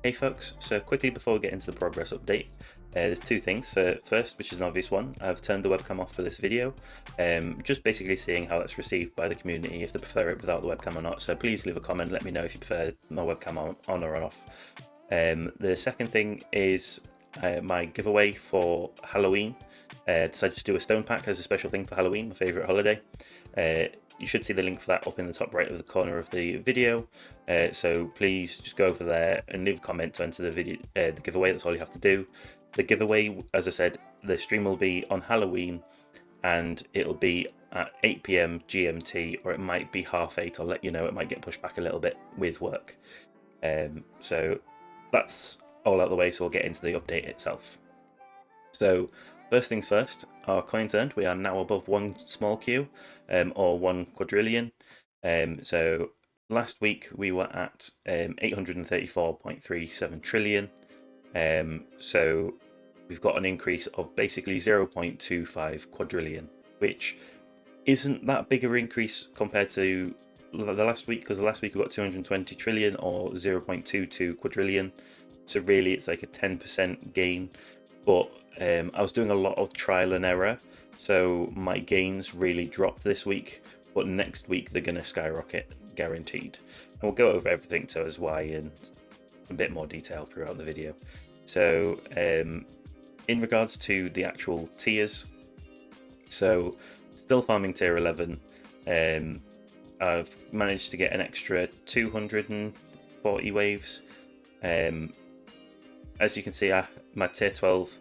Hey folks, so quickly before we get into the progress update, there's two things. So first, which is an obvious one, I've turned the webcam off for this video, just basically seeing how that's received by the community, if they prefer it without the webcam or not. So please leave a comment, let me know if you prefer my webcam on or off. The second thing is my giveaway for Halloween. Decided to do a stone pack as a special thing for Halloween, my favourite holiday. You should see the link for that up in the top right of the corner of the video. So please just go over there and leave a comment to enter the video, the giveaway. That's all you have to do. The giveaway, as I said, the stream will be on Halloween, and it'll be at 8 p.m. GMT, or it might be 8:30. I'll let you know. It might get pushed back a little bit with work. So that's all out of the way. So we'll get into the update itself. So first things first, our coins earned, we are now above one small Q, or 1 quadrillion. So last week we were at 834.37 trillion. So we've got an increase of basically 0.25 quadrillion, which isn't that bigger increase compared to the last week, because the last week we got 220 trillion or 0.22 quadrillion. So really it's like a 10% gain. But I was doing a lot of trial and error, so my gains really dropped this week, but next week they're going to skyrocket, guaranteed. And we'll go over everything to as why in a bit more detail throughout the video. So in regards to the actual tiers, so still farming tier 11, I've managed to get an extra 240 waves. As you can see, my tier 12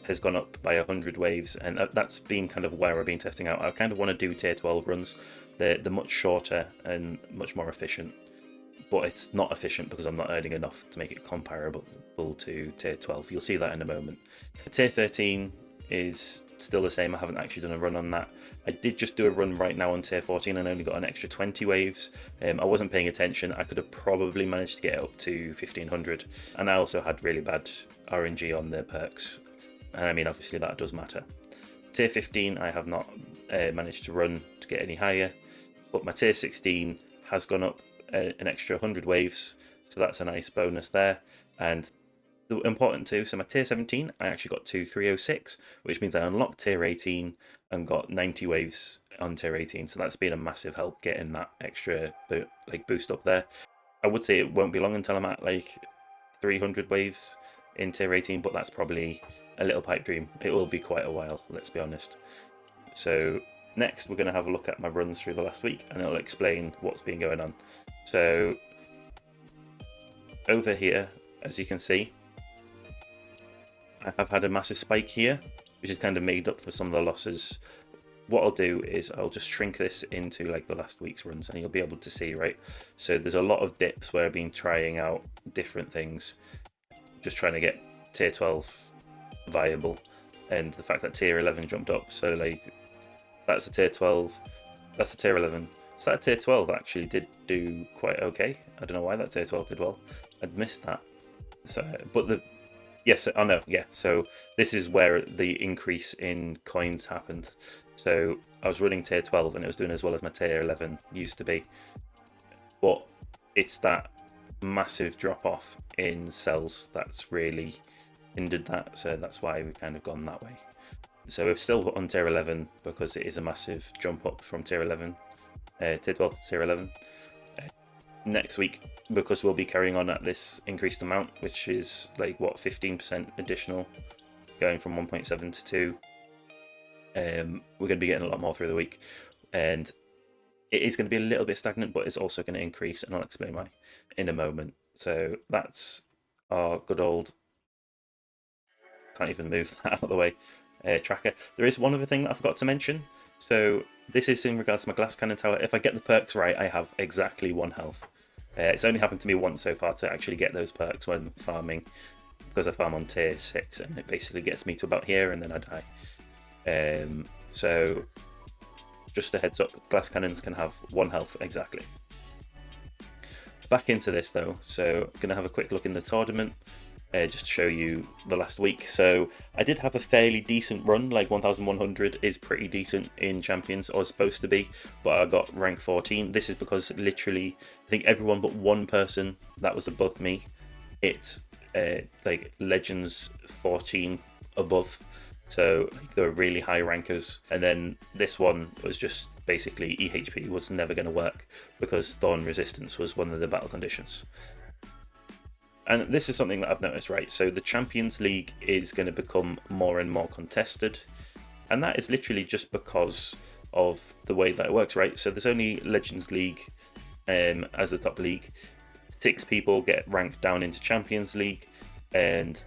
has gone up by 100 waves, and that's been kind of where I've been testing out. I kind of want to do tier 12 runs. They're much shorter and much more efficient, but it's not efficient because I'm not earning enough to make it comparable to tier 12. You'll see that in a moment. Tier 13 is still the same. I haven't actually done a run on that. I did just do a run right now on tier 14 and only got an extra 20 waves. I wasn't paying attention. I could have probably managed to get it up to 1500, and I also had really bad RNG on the perks, and I mean obviously that does matter. Tier 15 I have not managed to run to get any higher, but my tier 16 has gone up an extra 100 waves, so that's a nice bonus there. And important too, so my tier 17 I actually got to 306, which means I unlocked tier 18 and got 90 waves on tier 18, so that's been a massive help getting that extra boost up there. I would say it won't be long until I'm at like 300 waves in tier 18, but that's probably a little pipe dream. It will be quite a while, let's be honest. So next we're going to have a look at my runs through the last week, and it'll explain what's been going on. So over here, as you can see, I have had a massive spike here, which is kind of made up for some of the losses. What I'll do is I'll just shrink this into like the last week's runs, and you'll be able to see, right? So there's a lot of dips where I've been trying out different things, just trying to get tier 12 viable, and the fact that tier 11 jumped up, so like that's a tier 12, that's a tier 11. So that tier 12 actually did do quite okay. I don't know why that tier 12 did well. I'd missed that. So, but the yes, oh no, yeah. So this is where the increase in coins happened. So I was running tier 12 and it was doing as well as my tier 11 used to be. But it's that massive drop off in cells that's really hindered that. So that's why we've kind of gone that way. So we're still on tier 11 because it is a massive jump up from tier 11, tier 12 to tier 11. Next week, because we'll be carrying on at this increased amount, which is like what, 15% additional, going from 1.7 to 2. We're going to be getting a lot more through the week, and it is going to be a little bit stagnant, but it's also going to increase, and I'll explain why in a moment. So that's our good old, can't even move that out of the way, tracker. There is one other thing that I forgot to mention. So this is in regards to my glass cannon tower. If I get the perks right, I have exactly 1 health. It's only happened to me once so far to actually get those perks when farming, because I farm on tier 6 and it basically gets me to about here and then I die. So just a heads up, glass cannons can have 1 health exactly. Back into this though, so I'm going to have a quick look in the tournament. Just to show you the last week. So I did have a fairly decent run, like 1100 is pretty decent in Champions, or supposed to be, but I got rank 14. This is because literally I think everyone but one person that was above me it's like Legends 14 above. So like, they were really high rankers. And then this one was just basically EHP was never going to work because Thorn Resistance was one of the battle conditions. And this is something that I've noticed, right? So the Champions League is going to become more and more contested. And that is literally just because of the way that it works, right? So there's only Legends League as the top league. 6 people get ranked down into Champions League, and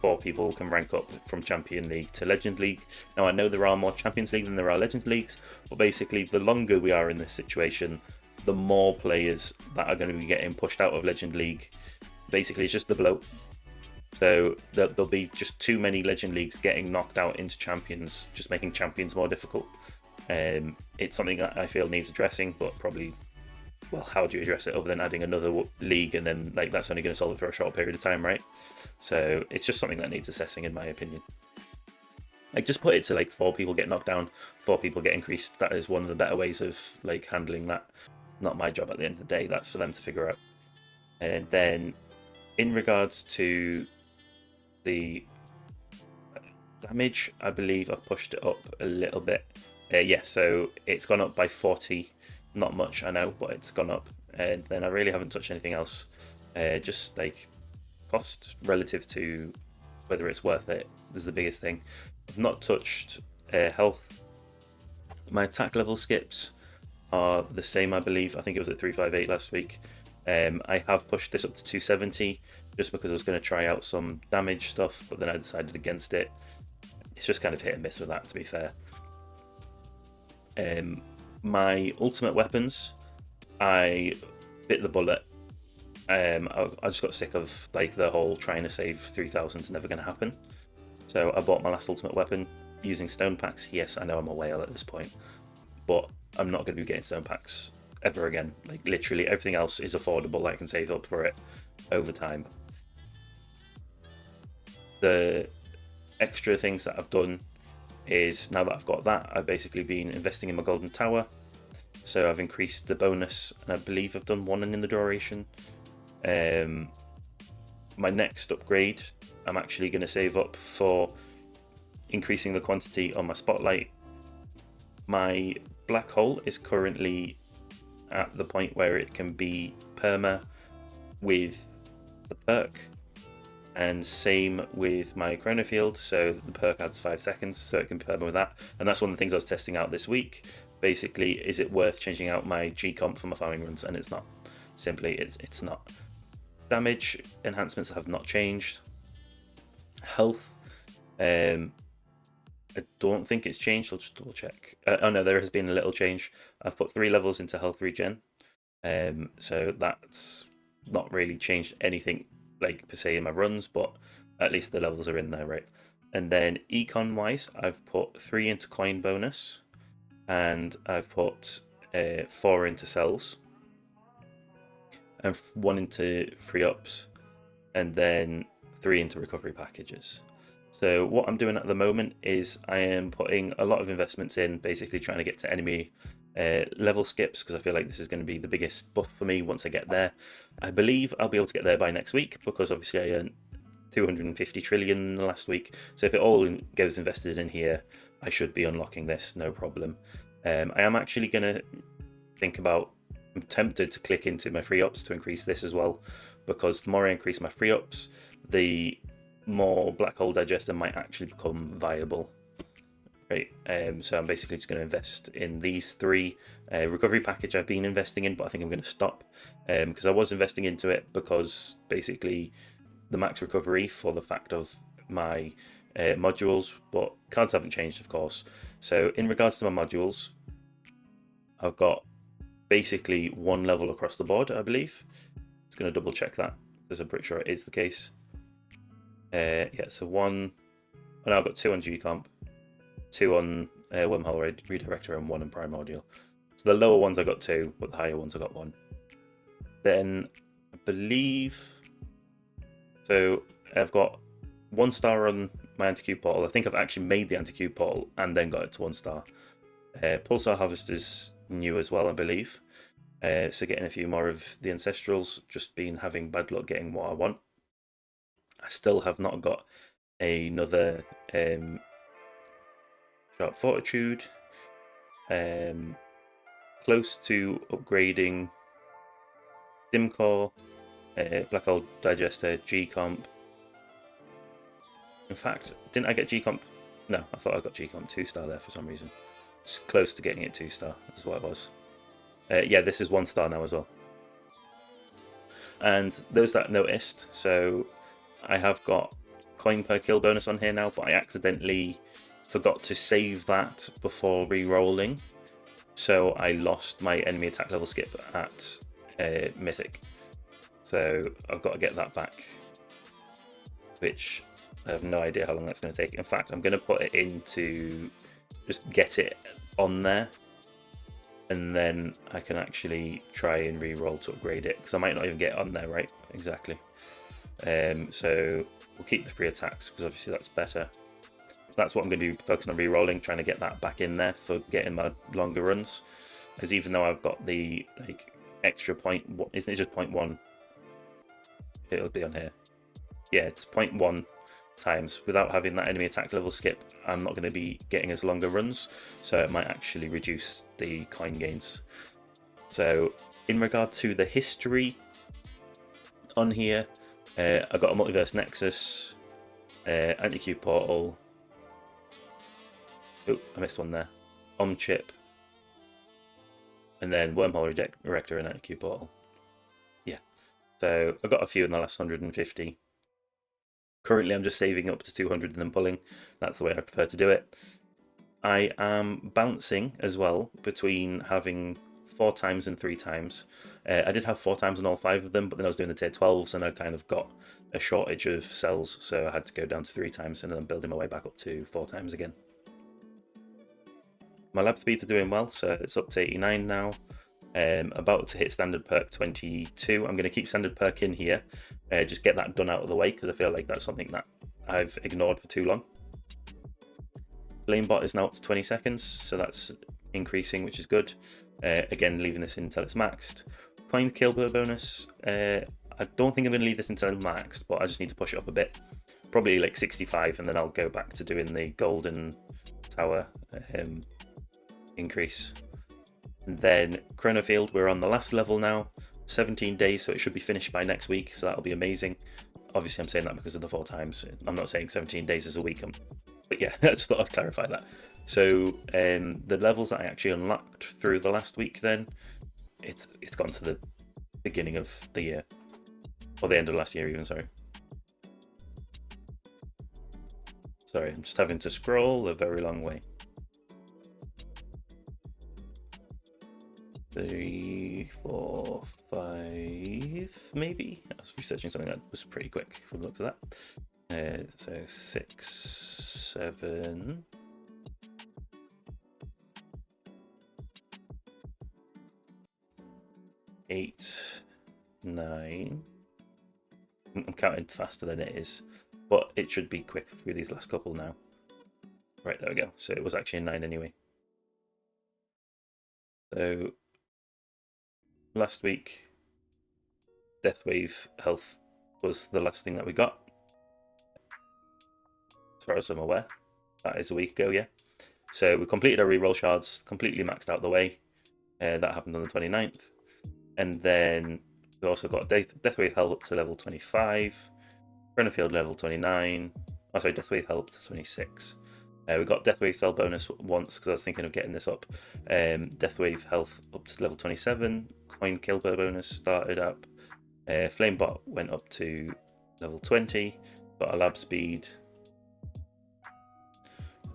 4 people can rank up from Champion League to Legend League. Now, I know there are more Champions League than there are Legends Leagues, but basically, the longer we are in this situation, the more players that are going to be getting pushed out of Legend League. Basically, it's just the bloat. So there'll be just too many Legend Leagues getting knocked out into Champions, just making Champions more difficult. It's something that I feel needs addressing, but probably, well, how do you address it other than adding another league, and then like that's only going to solve it for a short period of time, right? So it's just something that needs assessing, in my opinion. Like, just put it to like 4 people get knocked down, 4 people get increased. That is one of the better ways of like handling that. It's not my job at the end of the day. That's for them to figure out. And then, in regards to the damage, I believe I've pushed it up a little bit. Yeah, so it's gone up by 40. Not much, I know, but it's gone up. And then I really haven't touched anything else. Just like cost relative to whether it's worth it is the biggest thing. I've not touched health. My attack level skips are the same, I believe. I think it was at 358 last week. I have pushed this up to 270 just because I was going to try out some damage stuff, but then I decided against it. It's just kind of hit and miss with that, to be fair. My ultimate weapons, I bit the bullet. I just got sick of like the whole trying to save 3000 is never going to happen. So I bought my last ultimate weapon using stone packs. Yes, I know I'm a whale at this point, but I'm not going to be getting stone packs ever again. Like, literally everything else is affordable. I can save up for it over time. The extra things that I've done is, now that I've got that, I've basically been investing in my golden tower. So I've increased the bonus, and I believe I've done 1 in the duration. My next upgrade, I'm actually going to save up for increasing the quantity on my spotlight. My black hole is currently at the point where it can be perma with the perk, and same with my chrono field. So the perk adds 5 seconds, so it can perma with that. And that's one of the things I was testing out this week. Basically, is it worth changing out my G comp for my farming runs? And it's not. Simply, it's not. Damage enhancements have not changed. Health, I don't think it's changed. I'll just double check. Oh no, there has been a little change. I've put 3 levels into health regen, so that's not really changed anything like per se in my runs, but at least the levels are in there, right? And then econ wise, I've put 3 into coin bonus, and I've put 4 into cells, and 1 into free ups, and then 3 into recovery packages. So what I'm doing at the moment is I am putting a lot of investments in, basically trying to get to enemy level skips, because I feel like this is going to be the biggest buff for me once I get there. I believe I'll be able to get there by next week, because obviously I earned 250 trillion last week. So if it all goes invested in here, I should be unlocking this, no problem. I am actually going to think about, I'm tempted to click into my free ups to increase this as well, because the more I increase my free ups, the more black hole digester might actually become viable, right? So I'm basically just going to invest in these 3. Recovery package I've been investing in, but I think I'm going to stop, because I was investing into it because basically the max recovery for the fact of my modules, but cards haven't changed, of course. So in regards to my modules, I've got basically 1 level across the board, I believe. Just going to double check that, because I'm pretty sure it is the case. Yeah, so 1. Oh, no, I've got 2 on G-Comp, 2 on Wormhole Redirector, and 1 on Primordial. So the lower ones I got 2, but the higher ones I got 1. Then I believe, so I've got 1 star on my Anti-Cube Portal. I think I've actually made the Anti-Cube Portal and then got it to 1 star. Pulsar Harvester's new as well, I believe. So getting a few more of the Ancestrals, just been having bad luck getting what I want. I still have not got another Sharp Fortitude. Close to upgrading Dimcore, Black Hole Digester, G-Comp. In fact, didn't I get G-Comp? No, I thought I got G-Comp 2-star there for some reason. It's close to getting it 2-star, is what it was. Yeah, this is 1-star now as well. And those that noticed, so I have got coin per kill bonus on here now, but I accidentally forgot to save that before re-rolling. So I lost my enemy attack level skip at Mythic. So I've got to get that back, which I have no idea how long that's going to take. In fact, I'm going to put it into just get it on there, and then I can actually try and re-roll to upgrade it, because I might not even get it on there, right? Exactly. So we'll keep the free attacks, because obviously that's better. That's what I'm going to be focusing on re-rolling, trying to get that back in there for getting my longer runs. Because even though I've got the extra point, isn't it just 0.1? It'll be on here. Yeah, it's 0.1 times. Without having that enemy attack level skip, I'm not going to be getting as longer runs, so it might actually reduce the coin gains. So in regard to the history on here, I got a Multiverse Nexus, Anti-Q Portal. Oh, I missed one there. Chip, and then Wormhole Erector and Anti-Q Portal. Yeah, so I got a few in the last 150. Currently, I'm just saving up to 200 and then pulling. That's the way I prefer to do it. I am bouncing as well between having 4 times and 3 times. I did have 4 times on all 5 of them, but then I was doing the tier 12s and I kind of got a shortage of cells, so I had to go down to 3 times and then building my way back up to 4 times again. My lab speeds are doing well, so it's up to 89 now. About to hit standard perk 22. I'm going to keep standard perk in here, just get that done out of the way, because I feel like that's something that I've ignored for too long. Flamebot is now up to 20 seconds, so that's increasing, which is good. Again, leaving this until it's maxed. Coin kill bonus, I don't think I'm going to leave this until it's maxed, but I just need to push it up a bit. Probably like 65, and then I'll go back to doing the golden tower increase. And then Chronofield, we're on the last level now, 17 days, so it should be finished by next week, so that'll be amazing. Obviously, I'm saying that because of the 4 times. I'm not saying 17 days is a week, but yeah, I just thought I'd clarify that. So the levels that I actually unlocked through the last week, then it's gone to the beginning of the year, or the end of last year even. Sorry, I'm just having to scroll a very long way. 3, 4, 5, maybe. I was researching something that was pretty quick from the looks of that. So 6, 7, 8, 9. I'm counting faster than it is, but it should be quick through these last couple now. Right, there we go. So it was actually 9 anyway. So last week, Deathwave health was the last thing that we got. As far as I'm aware, that is a week ago, yeah. So we completed our reroll shards, completely maxed out the way. That happened on the 29th. And then we also got Deathwave health up to level 25, Chronofield level 29. Oh, sorry, Deathwave health up to 26. We got Deathwave cell bonus once because I was thinking of getting this up. Deathwave health up to level 27. Coin kill bonus started up. Flamebot went up to level 20. Got a lab speed.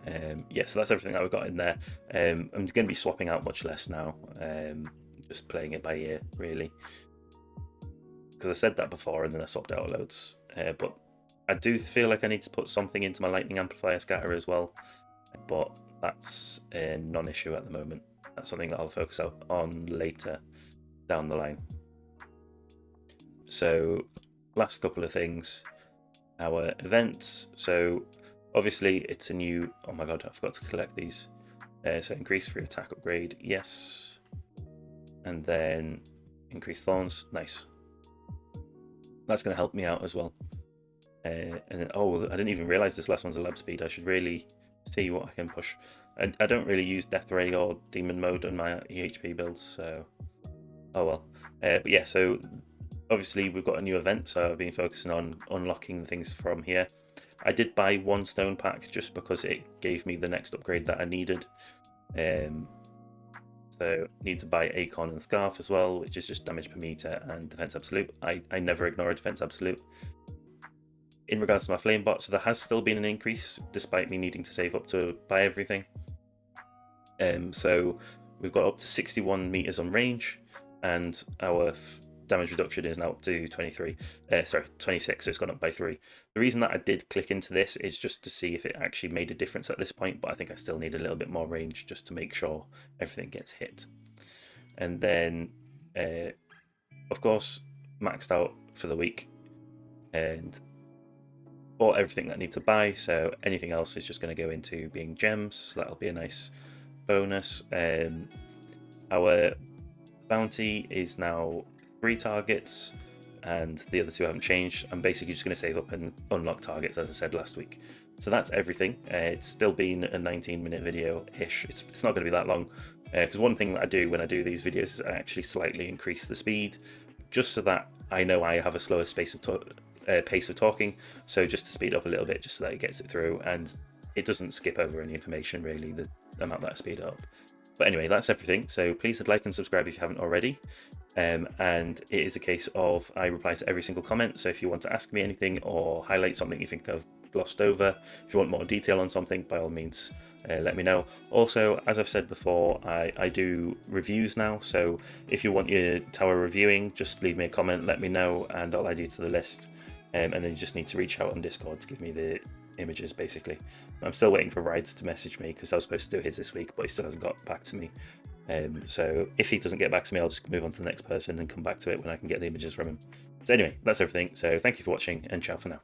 Yeah, so that's everything that we've got in there. I'm going to be swapping out much less now. Just playing it by ear, really. Because I said that before and then I swapped out loads. But I do feel like I need to put something into my lightning amplifier scatter as well, but that's a non-issue at the moment. That's something that I'll focus on later down the line. So last couple of things, our events. So obviously it's a new, oh my god, I forgot to collect these. So increase free attack upgrade, yes. And then increase thorns, nice. That's going to help me out as well. And then, oh, I didn't even realize this last one's a lab speed. I should really see what I can push. I don't really use Death Ray or Demon Mode on my EHP builds, so oh well. But yeah, so obviously we've got a new event, so I've been focusing on unlocking things from here. I did buy one stone pack just because it gave me the next upgrade that I needed. So need to buy Acon and Scarf as well, which is just damage per meter and defense absolute. I never ignore a defense absolute. In regards to my flame bot, so there has still been an increase despite me needing to save up to buy everything. So we've got up to 61 meters on range, and our damage reduction is now up to 26, so it's gone up by 3. The reason that I did click into this is just to see if it actually made a difference at this point, but I think I still need a little bit more range just to make sure everything gets hit. And then, of course, maxed out for the week, and bought everything that I need to buy, so anything else is just going to go into being gems, so that'll be a nice bonus. Our bounty is now 3 targets, and the other 2 haven't changed. I'm basically just going to save up and unlock targets, as I said last week. So that's everything. It's still been a 19-minute video-ish. It's not going to be that long, because one thing that I do when I do these videos is I actually slightly increase the speed, just so that I know I have a slower pace of talking, so just to speed up a little bit, just so that it gets it through, and it doesn't skip over any information, really, the amount that I speed up. But anyway, that's everything, so please hit like and subscribe if you haven't already. And it is a case of I reply to every single comment, so if you want to ask me anything or highlight something you think I've glossed over, if you want more detail on something, by all means let me know. Also, as I've said before, I do reviews now, so if you want your tower reviewing, just leave me a comment, let me know, and I'll add you to the list. And then you just need to reach out on Discord to give me the images, basically. I'm still waiting for Rides to message me because I was supposed to do his this week, but he still hasn't got back to me. So if he doesn't get back to me, I'll just move on to the next person and come back to it when I can get the images from him. So anyway, that's everything. So thank you for watching, and ciao for now.